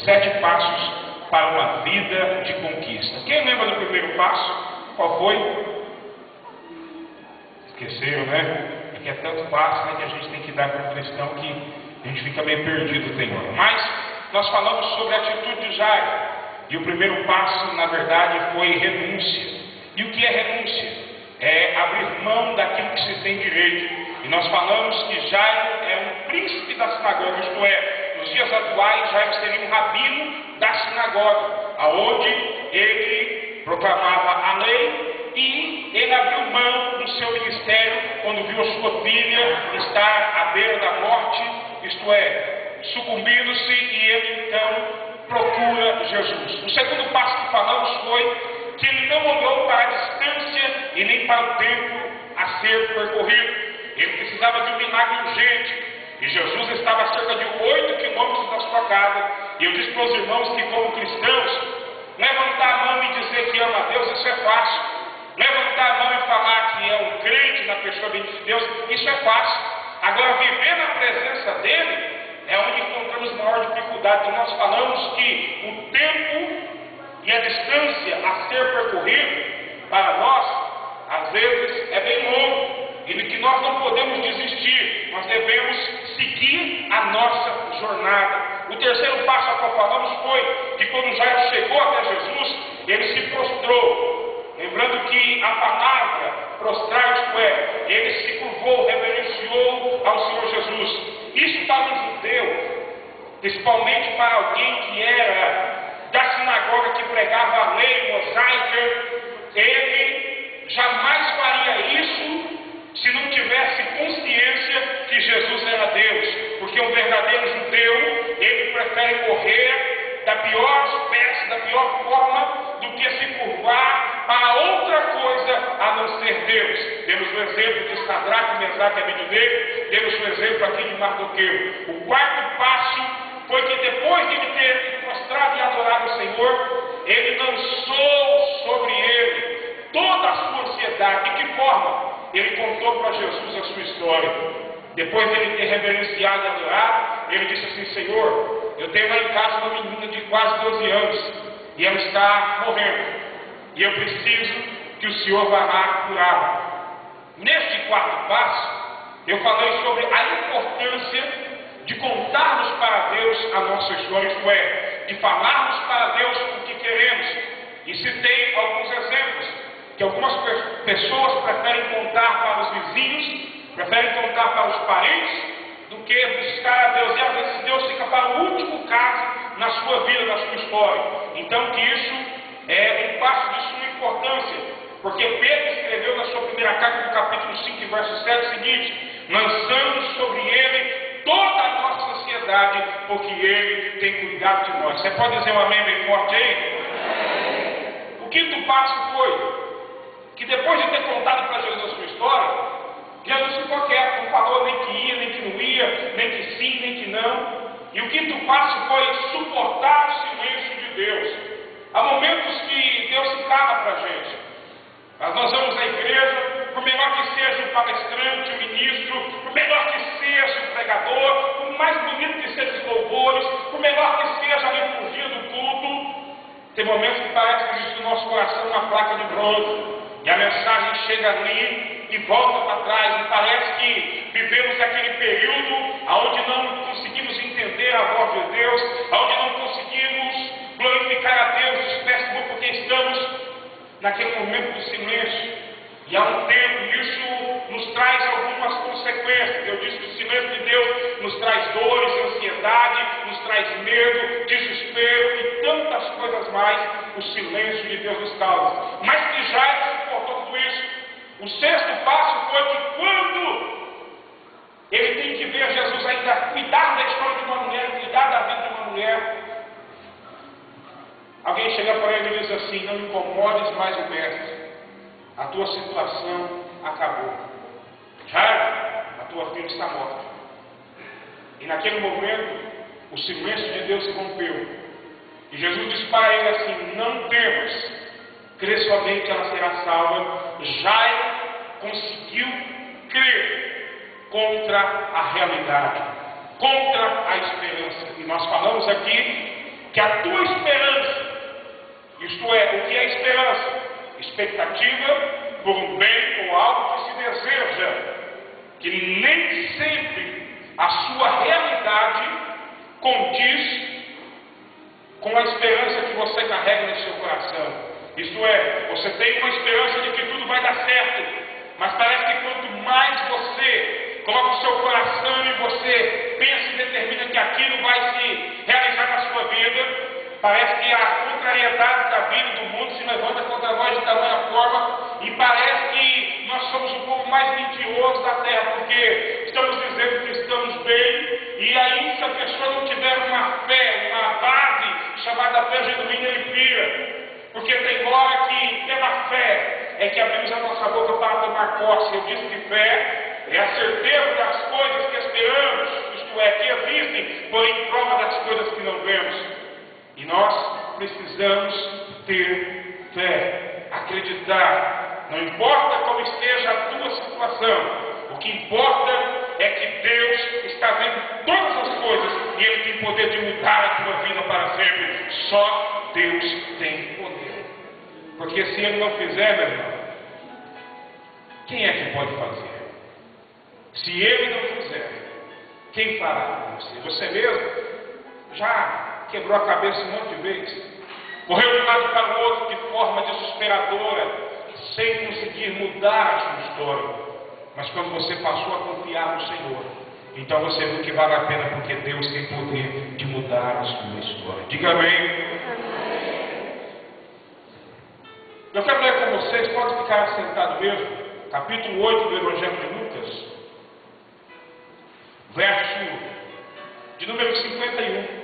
7 passos para uma vida de conquista. Quem lembra do primeiro passo? Qual foi? Esqueceram, né? É que é tanto passo, né, que a gente tem que dar para o cristão que a gente fica meio perdido, tem hora. Mas nós falamos sobre a atitude de Jairo. E o primeiro passo, na verdade, foi renúncia. E o que é renúncia? É abrir mão daquilo que se tem direito. E nós falamos que Jairo é um príncipe da sinagoga, isto é, nos dias atuais, Jairo seria um rabino da sinagoga, aonde ele proclamava a lei e ele abriu mão do seu ministério quando viu a sua filha estar à beira da morte, isto é, sucumbindo-se, e ele então procura Jesus. O segundo passo que falamos foi que ele não olhou para a distância e nem para o tempo a ser percorrido. Ele precisava de um milagre urgente. E Jesus estava a cerca de 8 quilômetros da sua casa. E eu disse para os irmãos que, como cristãos, levantar a mão e dizer que ama a Deus, isso é fácil. Levantar a mão e falar que é um crente na pessoa de Deus, isso é fácil. Agora, viver na presença dele é onde encontramos maior dificuldade. Então, nós falamos que o tempo e a distância a ser percorrido, para nós, às vezes, é bem longo. E de que nós não podemos desistir, nós devemos seguir a nossa jornada. O terceiro passo a qual falamos foi que quando Jairo chegou até Jesus, ele se prostrou. Lembrando que a palavra prostrar, isto é, ele se curvou, reverenciou ao Senhor Jesus. Isso para um judeu, principalmente para alguém que era da sinagoga, que pregava a lei mosaica, ele jamais faria isso se não tivesse consciência que Jesus era Deus. Porque um verdadeiro judeu, ele prefere morrer da pior espécie, da pior forma, do que se curvar para outra coisa a não ser Deus. Temos o exemplo de Sadraque, Mesaque e Abednego, temos o exemplo aqui de Mardoqueu. O quarto passo foi que depois de ele ter prostrado e adorado o Senhor, ele lançou sobre ele toda a sua ansiedade. De que forma? Ele contou para Jesus a sua história. Depois de ele ter reverenciado e adorado, ele disse assim: Senhor, eu tenho lá em casa uma menina de quase 12 anos e ela está morrendo, e eu preciso que o Senhor vá lá curá-la. Neste quarto passo, eu falei sobre a importância de contarmos para Deus a nossa história, isto é, de falarmos para Deus o que queremos. E citei alguns exemplos, que algumas pessoas preferem contar para os vizinhos, preferem contar para os parentes, do que buscar a Deus. E às vezes Deus fica para o último caso na sua vida, na sua história. Então que isso é um passo de suma importância, porque Pedro escreveu na sua primeira carta, no capítulo 5, verso 7, o seguinte: lançando sobre ele toda a nossa ansiedade, porque ele tem cuidado de nós. Você pode dizer um amém bem forte aí? O quinto passo foi que depois de ter contado para Jesus a sua história, Jesus ficou quieto, não falou nem que ia, nem que não ia, nem que sim, nem que não. E o quinto passo foi suportar o silêncio de Deus. Há momentos que Deus se cala para a gente. Mas nós vamos à igreja, por melhor que seja o palestrante, o ministro, por melhor que seja o pregador, por mais bonito que sejam os louvores, por melhor que seja a liturgia do culto, tem momentos que parece que existe no nosso coração uma placa de bronze. E a mensagem chega ali e volta para trás. E parece que vivemos aquele período onde não conseguimos entender a voz de Deus, onde não conseguimos glorificar a Deus dos pés, porque estamos naquele momento do silêncio. E há um tempo, isso nos traz algumas consequências. Eu disse que o silêncio de Deus nos traz dores, ansiedade, nos traz medo, desespero e tantas coisas mais. O silêncio de Deus nos causa. Mas que já suportou tudo isso. O sexto passo foi que quando ele tem que ver Jesus ainda cuidar da história de uma mulher, cuidar da vida de uma mulher, alguém chega para ele e diz assim: não incomodes mais o mestre, a tua situação acabou. Jairo, a tua filha está morta. E naquele momento, o silêncio de Deus se rompeu. E Jesus disse para ele assim: não temas, crê somente que ela será salva. Jairo conseguiu crer contra a realidade, contra a esperança. E nós falamos aqui que a tua esperança, isto é, o que é esperança? Expectativa por um bem ou algo que se deseja, que nem sempre a sua realidade condiz com a esperança que você carrega no seu coração. Isto é, você tem uma esperança de que tudo vai dar certo, mas parece que quanto mais você coloca o seu coração e você pensa e determina que aquilo vai se realizar na sua vida, parece que a contrariedade da vida e do mundo se levanta contra nós de tamanha forma, e parece que nós somos o povo mais mentiroso da terra, porque estamos dizendo que estamos bem, e aí se a pessoa não tiver uma fé, uma base chamada fé genuína, ele pira. Porque tem hora que pela fé é que abrimos a nossa boca para tomar posse. Eu disse que fé é a certeza das coisas que esperamos, isto é, que existem, porém prova das coisas que não vemos. E nós precisamos ter fé, acreditar. Não importa como esteja a tua situação, o que importa é que Deus está vendo todas as coisas e Ele tem poder de mudar a tua vida para sempre. Só Deus tem poder. Porque se Ele não fizer, meu irmão, quem é que pode fazer? Se Ele não fizer, quem fará por você? Você mesmo já quebrou a cabeça um monte de vezes, correu de um lado para o outro de forma desesperadora, sem conseguir mudar a sua história. Mas quando você passou a confiar no Senhor, então você viu que vale a pena, porque Deus tem poder de mudar a sua história. Diga amém. Eu quero ler com vocês, pode ficar sentado mesmo, capítulo 8 do Evangelho de Lucas, verso de número 51.